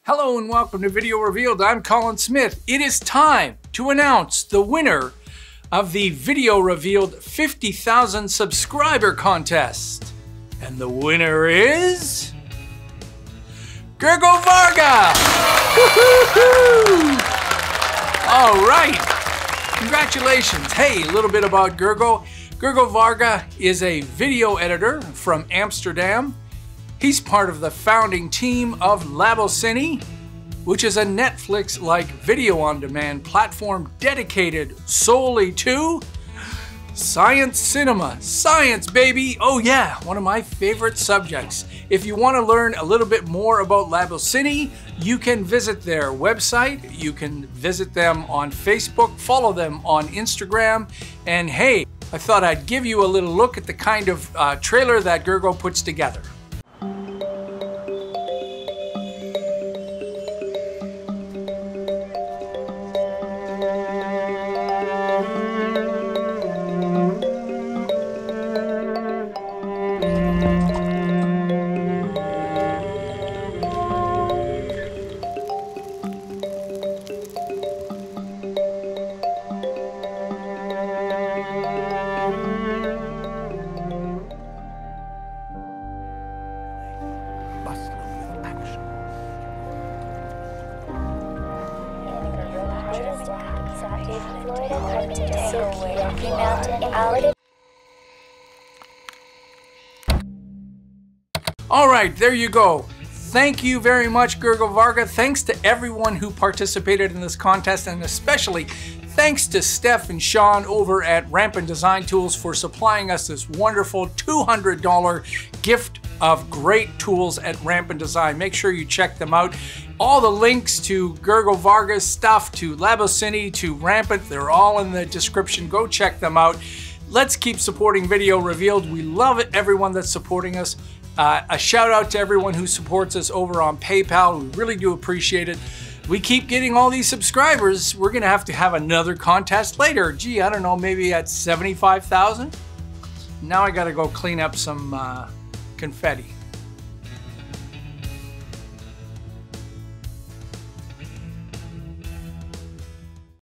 Hello and welcome to Video Revealed. I'm Colin Smith. It is time to announce the winner of the Video Revealed 50,000 subscriber contest. And the winner is Gergo Varga! All right, congratulations. Hey, a little bit about Gergo. Gergo Varga is a video editor from Amsterdam. He's part of the founding team of Labocine, which is a Netflix-like video-on-demand platform dedicated solely to science cinema. Science, baby! Oh yeah, one of my favorite subjects. If you want to learn a little bit more about Labocine, you can visit their website, you can visit them on Facebook, follow them on Instagram, and hey, I thought I'd give you a little look at the kind of trailer that Gergo puts together. All right, there you go. Thank you very much, Gergo Varga. Thanks to everyone who participated in this contest, and especially thanks to Steph and Sean over at Rampant Design Tools for supplying us this wonderful $200 gift of great tools at Rampant Design. Make sure you check them out. All the links to Gergo Varga's stuff, to Labocine, to Rampant, they're all in the description. Go check them out. Let's keep supporting Video Revealed. We love it, everyone that's supporting us. A shout out to everyone who supports us over on PayPal. We really do appreciate it. We keep getting all these subscribers. We're gonna have to have another contest later. Gee, I don't know, maybe at 75,000? Now I gotta go clean up some confetti.